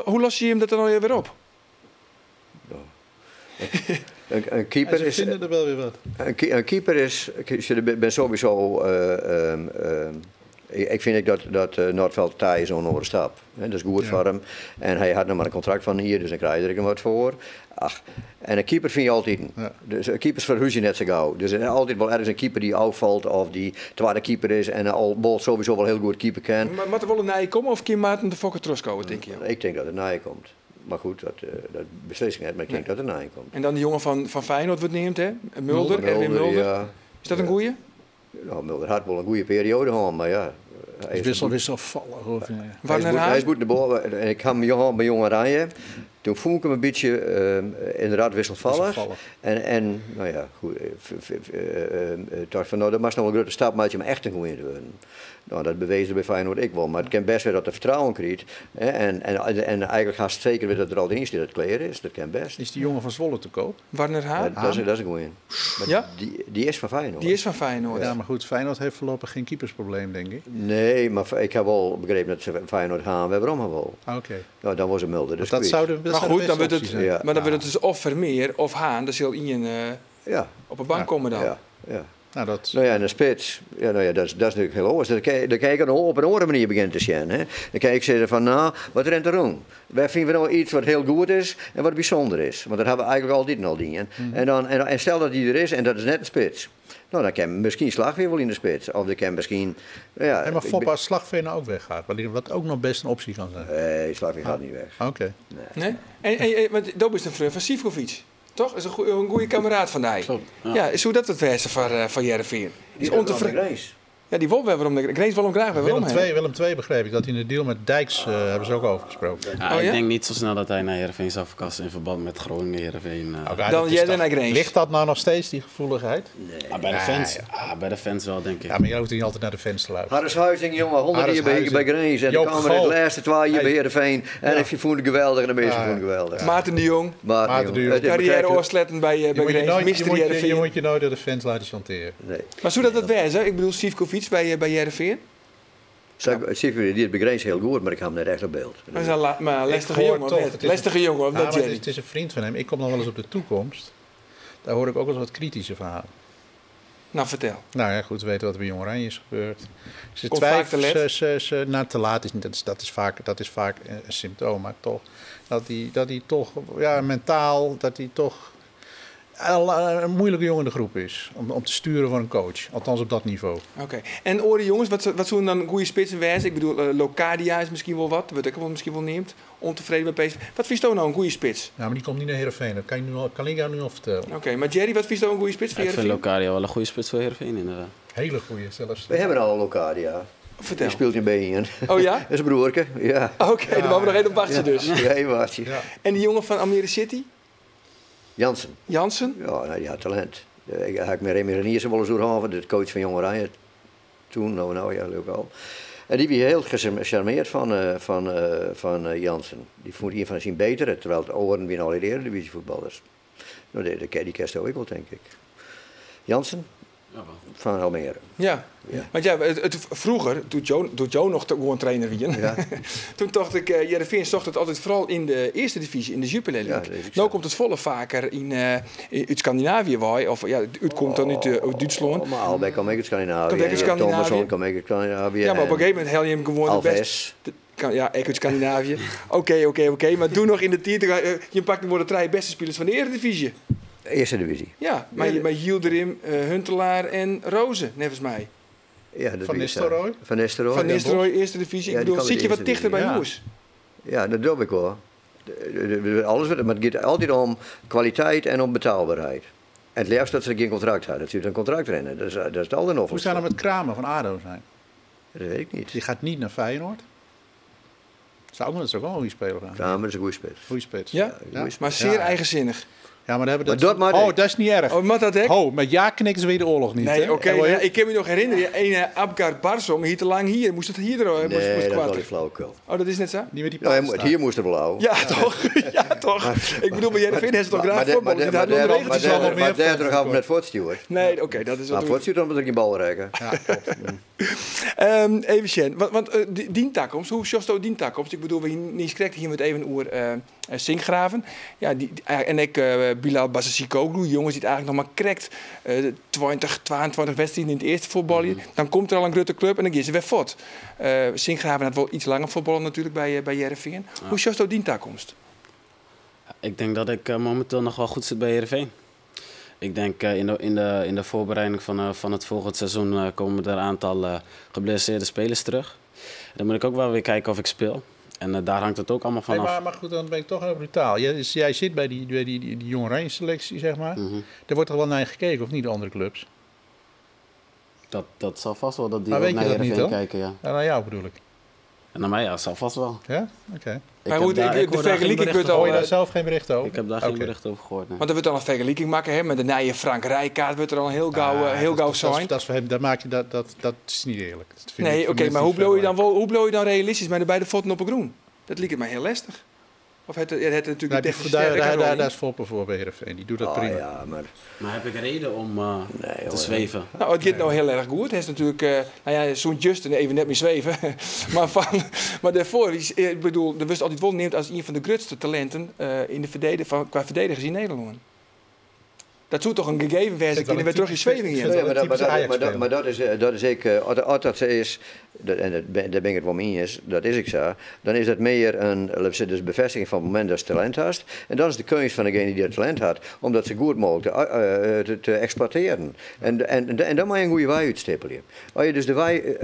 Hoe los je hem dat dan weer op? Een keeper is. Vinden er wel weer wat. Een keeper is. Ik ben sowieso. Ik vind dat Noordveld taai is zo'n overstap. Dat is goed voor hem. En hij had nog maar een contract van hier, dus dan krijg je er wat voor. Ach, en een keeper vind je altijd. Ja. Dus een keeper verhuis je net zo gauw. Dus er is altijd wel ergens een keeper die afvalt of die tweede keeper is en al sowieso wel heel goed keeper kan. Maar moet er wel een naaien komen of kan Maarten de Fokker terugkomen, denk je? Ik denk dat het naaien komt. Maar goed, dat beslissing heeft, maar ik denk dat het naaien komt. En dan die jongen van Feyenoord wordt neemt, hè? Mulder, Erwin Mulder. Ja. Is dat een goeie? Nou, Mulder had wel een goede periode gehad, maar ja. Hij is wisselvallig. Hij is goed naar boven. En ik had bij Jong Oranje. Toen voel ik hem een beetje inderdaad wisselvallig. En nou ja, goed. Ik dacht van, nou, dat was nog een grote stap, maar je hem echt een goeie te worden. Nou, dat bewezen bij Feyenoord ik wel. Maar het kan best weer dat hij vertrouwen krijgt. En eigenlijk haast zeker weer dat er al dienst in het kleren is. Dat kan best. Is die jongen van Zwolle te koop? Warner Haan? Dat is een goeie. Ja? Die is van Feyenoord. Die is van Feyenoord. Ja, maar goed, Feyenoord heeft voorlopig geen keepersprobleem, denk ik. Nee, maar ik heb wel begrepen dat ze Feyenoord gaan. Waarom wel? Oké. Nou, dan was het Mulder. Dus dat zou maar goed, dan wordt het, maar dan wordt het dus of Vermeer of Haan. Dan zal Ian op een bank komen dan. Ja. Nou ja, en een spits, dat is natuurlijk heel anders. Dan kan je op een andere manier beginnen te zien. Hè? Dan kan ik zeggen van, nou, wat rent er om? Wij vinden nou iets wat heel goed is en wat bijzonder is. Want dat hebben we eigenlijk al dit en al dingen. En stel dat die er is en dat is net een spits. Nou, dan kan misschien Slagveer wel in de spits. Of dan kan misschien... Ja, en maar Foppa als Slagveer nou ook weggaat. Wat ook nog best een optie kan zijn. Nee, Slagveer gaat niet weg. Oké. Nee? En want dat is een vriend van Sivkovic. Toch? Dat is een goede kameraad van hij. Ja, is hoe dat het wezen van Heerenveen? Die is ontevreden. Ja, die wil wel waarom de Grace wil hem graag waarom. Willem II begreep ik dat in de deal met Dijks hebben ze ook over gesproken. Ja, ik denk niet zo snel dat hij naar Heerenveen zou verkassen in verband met Groningen Heerenveen. Dan jij naar Grace. Ligt dat nou nog steeds, die gevoeligheid? Nee. Bij de fans. Bij de fans wel, denk ik. Ja, maar je hoeft niet altijd naar de fans te luisteren. Harris Huizing, jongen, 100 jaar bij Grace. En dan kwamen er de laatste 2 jaar bij Heerenveen. En if je voelde geweldig en de meeste vonden geweldig. Maarten de Jong. Maarten de Jong. Carrière oorsletten bij Grace. Je moet je nooit door de fans laten chanteren. Nee. Maar zou dat wezen? Ik bedoel, Sivkovic bij Heerenveen. Sivkovic, die begrijpt heel goed, maar ik heb hem net echt op beeld. Maar een lastige jongen, of dat Jerry? Het is een vriend van hem. Ik kom nog wel eens op de toekomst. Daar hoor ik ook wel eens wat kritische verhalen. Nou, vertel. Nou ja, goed, we weten wat er bij Jong Oranje is gebeurd. Ze komt vaak te laat. Te laat is niet, dat is vaak een symptoom, maar toch. Dat hij toch, ja, mentaal, dat hij toch een moeilijke jongen in de groep is. Om te sturen voor een coach. Althans op dat niveau. Oké. En oren jongens, wat zullen dan goede spitsen wijzen? Ik bedoel, Locadia is misschien wel wat. Wat ik wel misschien wel neemt. Ontevreden met PSV. Wat vies je nou een goede spits? Ja, maar die komt niet naar Heerenveen. Dat kan ik jou nu al vertellen. Oké, maar Jerry, wat vies je nou een goede spits voor Heerenveen? Ik vind Locadia wel een goede spits voor Heerenveen, inderdaad. Hele goede zelfs. We hebben al een Locadia. Vertel. Die speelt in Beingen. Oh ja? Dat is een broerke, ja. Oké, dan mogen we nog even op wachten dus. Ja, even wachten. Ja. En die jongen van Almere City? Jansen. Ja, nou, die had talent. Ik had met Remy Reniers wel eens doorhaven, de coach van Jong Oranje. Toen, nou ja, leuk al. En die was heel gecharmeerd van Jansen. Die vond een van zijn beter, terwijl het oren weer al in de Eredivisie voetballers. Nou, die kerst ook wel, denk ik. Jansen? van Almere. Ja. Want ja, vroeger, toen Joe nog gewoon trainer was, toen dacht ik, Heerenveen zocht het altijd vooral in de eerste divisie, in de Jupiler League. Nu komt het volle vaker uit Scandinavië, of het komt dan uit Duitsland. Maar Albeck kwam ik uit Scandinavië. Thomasson kwam ik uit Scandinavië. Ja, maar op een gegeven moment hel je hem gewoon Alves. Ja, ik uit Scandinavië. Oké. Maar doe nog in de 10. Je pakt hem voor de 3 beste spelers van de Eredivisie. Eerste divisie. Ja, maar Yildirim, Huntelaar en Rozen, nevens mij. Ja, Van Nistelrooy? Van Nistelrooy, eerste divisie. Ik bedoel, zit je wat dichter bij Moes? Ja, dat doe ik wel. Alles, maar het gaat altijd om kwaliteit en om betaalbaarheid. En het liefst dat ze geen contract hadden. Dat ze een contract rennen. Dat is het al een offer. Hoe zou dat met Kramer van ADO zijn? Dat weet ik niet. Die gaat niet naar Feyenoord. Dat is ook wel een goede speler. Kramer is een goede spits. Ja, maar zeer eigenzinnig. Ja, maar dat is niet erg. Maar dat met ja knikken ze weer de oorlog niet. Nee, oké. Ik kan me nog herinneren. Een Abgar Barsong, hier te lang hier. Moest het hier eruit? Nee, dat is wel flauwekul. Oh, dat is net zo? Niet met die hier moest er wel ouw. Ja, toch? Ja, toch? Ik bedoel, bij Heerenveen heeft het toch graag voetbal. Maar daar gaan we net voortsturen. Nee, oké, dat is wat. Maar voortsturen dan moet ik geen bal reiken. Even Sjen, want dientakkomst, hoe zocht je dientakkomst? Ik bedoel, we niet correct hier met even oer Sinkgraven. Ja, en ik Bilal Bassasikoglu, jongens die het eigenlijk nog maar correct 22 wedstrijden in het eerste voetballen. Dan komt er al een grote club en dan gaan ze weer voort. Sinkgraven had wel iets langer voetballen natuurlijk bij Heerenveen. Ja. Hoe zocht je dientakkomst? Ik denk dat ik momenteel nog wel goed zit bij Heerenveen. Ik denk in de voorbereiding van het volgend seizoen komen er een aantal geblesseerde spelers terug. Dan moet ik ook wel weer kijken of ik speel. En daar hangt het ook allemaal van af. Maar goed, dan ben ik toch heel brutaal. Jij zit bij die jonge Rijn-selectie, zeg maar. Daar wordt toch wel naar je gekeken, of niet, de andere clubs? Dat zal vast wel, dat die maar ook weet naar je dat Heerenveen niet, kijken, ja. Ja, naar jou bedoel ik. En naar mij, ja, dat zal vast wel. Ja? Oké. Maar goed, de vergelijking wordt al... Hoor je daar zelf geen bericht over? Ik heb daar geen bericht over gehoord. Nee. Want er wordt al een vergelijking maken, hè? Met de nieuwe Frank Rijkaard wordt er al een heel gauw zijn. Dat is voor hem, dat is niet eerlijk. Nee, oké, maar hoe blow je dan realistisch met de beide voeten op een groen? Dat lijkt mij heel lastig. Of het natuurlijk daar is Foppen voor bij Heerenveen. Die doet dat prima. Ja, maar heb ik een reden om te zweven? Nou, het gaat nou heel erg goed. Het is natuurlijk, zo'n Justin even net meer zweven. maar daarvoor, ik bedoel, er was altijd wel neemt als een van de grootste talenten qua verdedigers in Nederland. Dat zou toch een gegeven zijn, kunnen we terug in Zweden hier. Maar dat is ik, als dat is, en daar ben ik het wel mee eens, dat is ik zo, dan is dat meer een bevestiging van het moment dat ze talent had. En dan is de kunst van degene die dat talent had, om dat zo goed mogelijk te exploiteren. En dan moet je een goede wij uitstippelen. Als je dus de wij,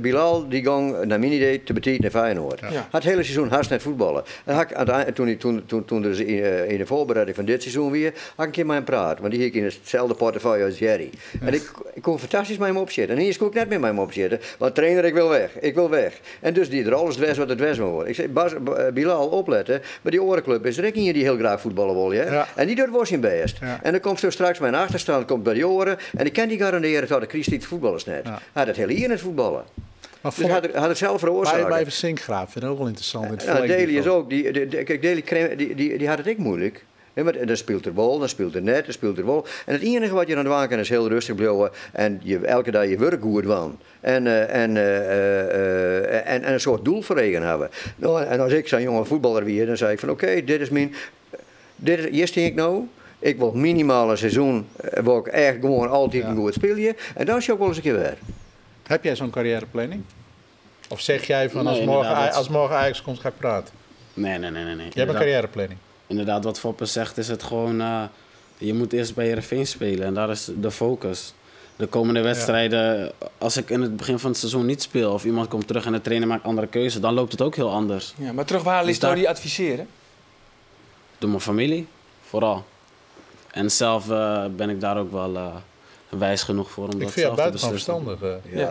Bilal, die ging naar mijn idee te betieten naar Feyenoord. Ja. Had het hele seizoen haast net voetballen. En toen er in de voorbereiding van dit seizoen weer, had ik een keer met hem praten. Want die ging in hetzelfde portefeuille als Jerry. Ja. En ik kon fantastisch met hem opzitten. En hier kon ik net met hem opzitten. Want trainer, ik wil weg. En dus die er alles dwes wat het dwes moet worden. Ik zei, Bilal, opletten. Maar die orenclub is er ook hier die heel graag voetballen wil. Ja? En die doet was zijn best. Ja. En dan komt zo straks mijn achterstand komt bij die oren. En ik kan die garanderen dat de Christiet voetballers net. Hij had het heel hier in het voetballen. Maar dus had het zelf veroorzaakt. Bij Sinkgraaf vind ik ook wel interessant. Daly is ook. Kijk, Daly had het ook moeilijk. Ja, maar dan speelt er bal, dan speelt er net, dan speelt er bal. En het enige wat je aan het waken is heel rustig blijven en elke dag je werk goed doen. En een soort doel voor eigen hebben. Nou, en als ik zo'n jonge voetballer weer, dan zei ik van oké, dit is mijn... Hier sta ik nou. Ik wil minimaal een seizoen, waar ik echt gewoon altijd een goed spelen. En dan is je ook wel eens een keer weer. Heb jij zo'n carrièreplanning? Of zeg jij van als morgen Ajax komt, ga ik praten? Nee. Je hebt een carrièreplanning? Inderdaad, wat Foppe zegt, is het gewoon... je moet eerst bij Heerenveen spelen en daar is de focus. De komende wedstrijden, als ik in het begin van het seizoen niet speel... of iemand komt terug en de trainer maakt andere keuzes... dan loopt het ook heel anders. Ja, maar terug waar is nou die adviseren? Door mijn familie, vooral. En zelf ben ik daar ook wel... wijs genoeg voor om dat zelf te beslissen.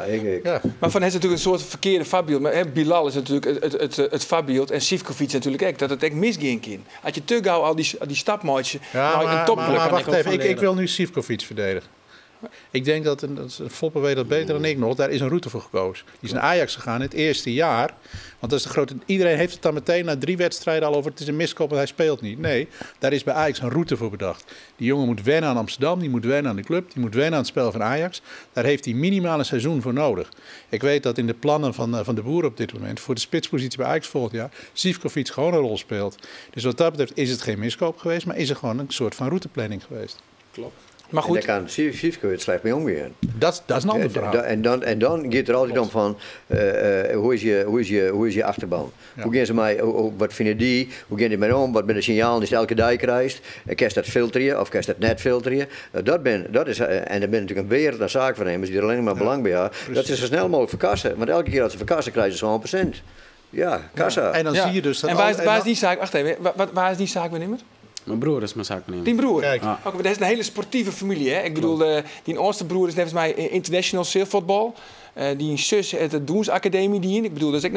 Ik. Maar van het is natuurlijk een soort verkeerde vaarbeeld. Maar Bilal is natuurlijk het vaarbeeld en Sivkovic natuurlijk ook. Dat het echt misging in. Had je te gauw al die stapmaatje naar een topclub. Maar wacht even, ik wil nu Sivkovic verdedigen. Ik denk dat Foppe weet dat beter dan ik nog. Daar is een route voor gekozen. Die is naar Ajax gegaan het eerste jaar. Want dat is de grote. Iedereen heeft het dan meteen na 3 wedstrijden al over. Het is een miskop en hij speelt niet. Nee, daar is bij Ajax een route voor bedacht. Die jongen moet wennen aan Amsterdam. Die moet wennen aan de club. Die moet wennen aan het spel van Ajax. Daar heeft hij minimaal een seizoen voor nodig. Ik weet dat in de plannen van de Boer op dit moment. Voor de spitspositie bij Ajax volgend jaar. Zivkovic gewoon een rol speelt. Dus wat dat betreft is het geen miskoop geweest. Maar is er gewoon een soort van routeplanning geweest. Klopt. Maar goed. En daar kan Sivkovic slecht mee omgaan. Dat is een ander verhaal. En dan gaat er altijd om van, hoe is je achterban? Ja. Hoe gaan ze mij, wat vinden die? Hoe gaan die mij om? Wat ben de signalen die ze elke dag krijgt? Kan je dat filteren of kan je dat net filteren? Dat is, en er ben natuurlijk een wereld aan zaakvernemers die er alleen maar belang bij hebben. Dat ze zo snel mogelijk verkassen. Want elke keer dat ze verkassen krijgen ze zo'n %. Ja, kassa. Ja. En dan zie je dus dat. En waar is die zaak? Wacht even, waar is die zaak weer nimmer? Mijn broer is mijn zaakbenemer. Die broer? Kijk. Dat is een hele sportieve familie. Hè? Ik bedoel, die oudste broer is volgens mij international zilvoetbal. Die zus het de Doensacademie die in. Ik bedoel, dat is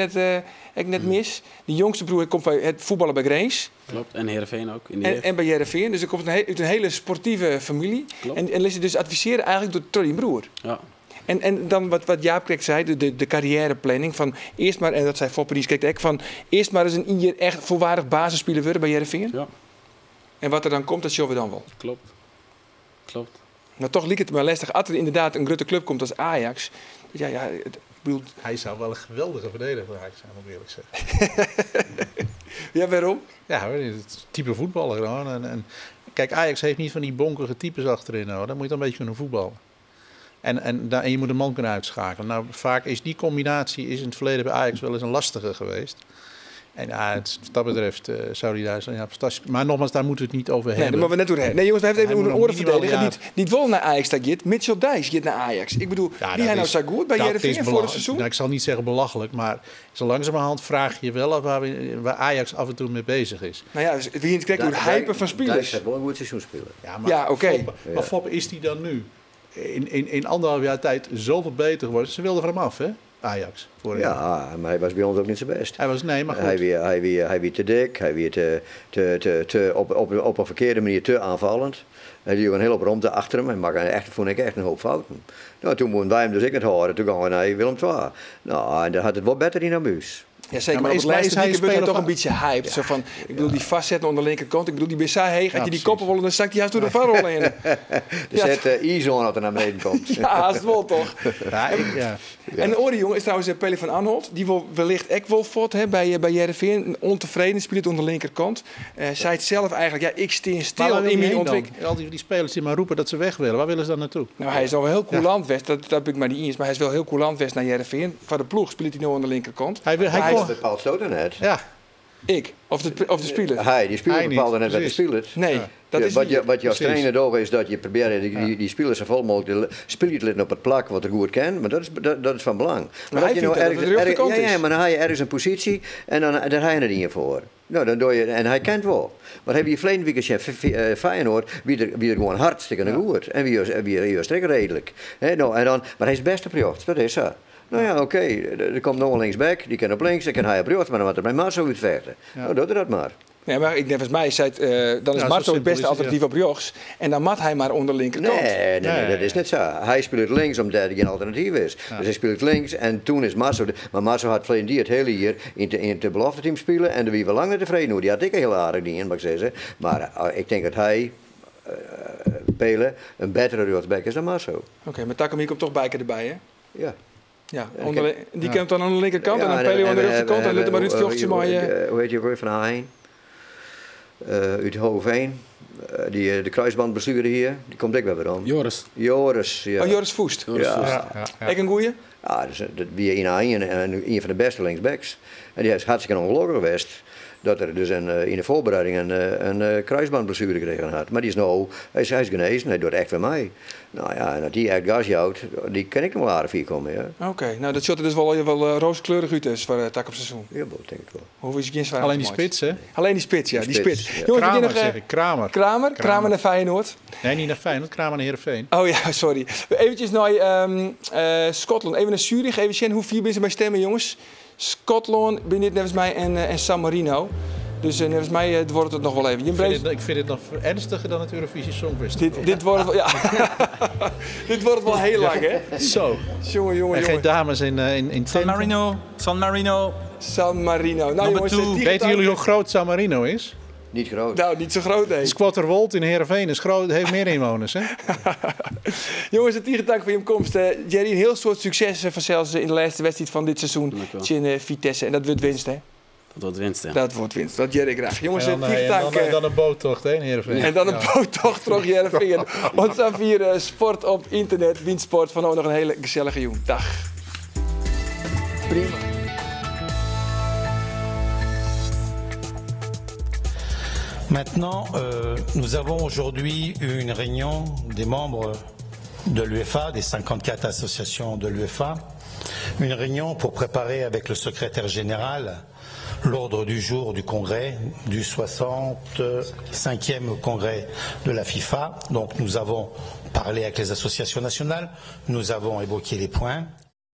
ik net mis. Die jongste broer komt van het voetballen bij Grains. Klopt, en Heerenveen ook. En bij Heerenveen. Dus er komt uit een hele sportieve familie. Klopt. En ze dus adviseren eigenlijk door die broer. Ja. En dan wat Jaap Krek zei, de carrièreplanning van eerst maar, en dat zei Foppe, die kijkt van eerst maar eens een hier echt volwaardig basisspeler worden bij Heerenveen. Ja. En wat er dan komt, dat zullen we dan wel. Klopt. Maar toch liep het me lastig. Als er inderdaad een grote club komt als Ajax. Ja, hij zou wel een geweldige verdediger voor Ajax zijn, moet ik eerlijk zeggen. Ja, waarom? Ja, het type voetballer gewoon. En kijk, Ajax heeft niet van die bonkige types achterin. Hoor. Dan moet je dan een beetje kunnen voetballen. En je moet een man kunnen uitschakelen. Nou, vaak is die combinatie in het verleden bij Ajax wel eens een lastige geweest. En ja, wat dat betreft zou hij daar zijn. Ja, fantastisch. Maar nogmaals, daar moeten we het niet over hebben. Nee, maar we net door. Nee, jongens, we hebben even een orenverdediger. Die wil naar Ajax gaat. Mitchell Dijs gaat naar Ajax. Ik bedoel, die hij nou zo goed bij Heerenveen voor het seizoen. Nou, ik zal niet zeggen belachelijk, maar zo langzamerhand vraag je wel af waar Ajax af en toe mee bezig is. Nou ja, dus wie in het kijkt hoe hyper van spelers. Dijs gaat wel een goed seizoen spelen. Ja, oké. Maar Foppe is die dan nu in 1,5 jaar tijd zoveel beter geworden? Ze wilden van hem af, hè? Ajax. Ja, maar hij was bij ons ook niet zijn best. Hij was, nee, maar goed. Hij weer te dik, hij weer op een verkeerde manier te aanvallend. Hij liep een hele hoop rondte achter hem en maakte vond ik echt een hoop fouten. Nou, toen moesten wij hem dus niet horen, toen gaan we naar Willem II. Nou, en dan had het wel beter in Abuus. Ja, zeker, maar op het laatste weekend werd hij toch een beetje hyped. Ja, zo van, ik bedoel, die vastzetten aan de linkerkant. Ik bedoel, die Bessa heen, gaat je die koppen rollen, dan zakt hij juist door de varrol in. Er zet E-zone dat er naar beneden komt. Ja, dat is wel toch. En de andere jongen is trouwens Pelle van Anholt. Die wil wellicht ook wel voort bij Heerenveen. Ontevreden, speelt aan de linkerkant. Zei het zelf eigenlijk, ja, ik stil in mijn ontwikkeling. Al die spelers die maar roepen dat ze weg willen, waar willen ze dan naartoe? Nou, hij is al wel heel coulant west, dat heb ik maar niet eens. Maar hij is wel heel coulant west naar Heerenveen. Van de ploeg speelt hij nu aan de linkerkant. Hij bepaalt stoten net. Ja. Ik? Of de speler? Die speler bepaalde net wat de speler. Nee, dat is wat je als trainer doet is dat je probeert die spelers zo vol mogelijk te laten op het plak wat er goed kan. Maar dat is van belang. Maar hij vindt dat het maar dan haal je ergens een positie en dan ga je er niet voor. Nou, dan doe je, en hij kent wel. Maar heb je verleden weekend Feyenoord, wie er gewoon hartstikke goed. En wie is redelijk. Maar hij is best op jocht, dat is zo. Nou ja, oké, er komt nog een linksback, die kan op links, dan kan hij op rechts, maar dan moet er bij Marzo uitvechten. Ja. Nou, doe dat maar. Nee, maar ik denk volgens mij, dan is Marzo het beste alternatief op rechts. En dan mat hij maar onder de linkerkant. Nee, dat is niet zo. Hij speelt links omdat er geen alternatief is. Ja. Dus hij speelt links en toen is Marzo... Maar Marzo had verleden die het hele jaar in het belofte team spelen en daar wie we langer tevreden hoe. Die had ik heel aardig niet in, mag ik zeggen. Maar ik denk dat hij... Pelen een betere rechtsback is dan Marzo. Oké, maar Takumi komt toch bijker erbij, hè? Ja. Ja, die komt dan aan de linkerkant en dan Pelio aan de rechterkant en Lutte maar uit Viltje maar... Hoe heet je ook weer van Haaien? Uit Hoofdveen. De kruisbandblessure hier, die komt ik wel weer om. Joris, ja. Oh, Joris Voest. Ja. Ik een goeie? Ja, dat wie in Haaien en een van de beste linksbacks. En die is hartstikke ongelukkig geweest. Dat er dus in de voorbereiding een kruisbandblessure gekregen had. Maar die is nou, hij is genezen, hij doet echt voor mij. Nou ja, en dat die echt gas houdt, die kan ik nog wel aardig hier komen, ja. Oké, nou dat shot er dus wel rooskleurig uit is voor het tak op seizoen. Ja, dat denk ik wel. Hoe is je geen alleen die spits, hè? Alleen die spits, ja. Die spits. Ja. Jongens, Kramer, zeg ik. Kramer naar Feyenoord. Nee, niet naar Feyenoord, Kramer naar Heerenveen. Oh ja, sorry. Eventjes naar Schotland, even naar Zurich. Even zien hoe vier mensen bij stemmen, jongens. Schotland, ben dit net als mij en San Marino. Dus volgens mij wordt het nog wel even. Ik vind het nog ernstiger dan het Eurovisie Songfestival. Dit wordt wel, ja. Dit wordt wel heel lang, hè? Zo. Jongen. En geen dames in San Marino. San Marino. Nou, jongens, weten jullie hoe groot San Marino is? Niet groot. Nou, niet zo groot, nee. Squatterwold in Heerenveen is groot, heeft meer inwoners, hè? Jongens, het dank voor je komst. Jerry, een heel soort succes zelfs in de laatste wedstrijd van dit seizoen. In Vitesse. En dat wordt winst, hè? Dat wordt winst, hè? Dat wordt winst. Dat Jerry graag. Jongens, en dan een boottocht, hè, in Heerenveen. En dan een boottocht terug Heerenveen. Want dan vieren sport op internet, Windsport. Van nog een hele gezellige jongen. Dag. Prima. Maintenant, nous avons aujourd'hui une réunion des membres de l'UEFA, des 54 associations de l'UEFA. Une réunion pour préparer avec le secrétaire général l'ordre du jour du congrès, du 65e congrès de la FIFA. Donc nous avons parlé avec les associations nationales, nous avons évoqué les points.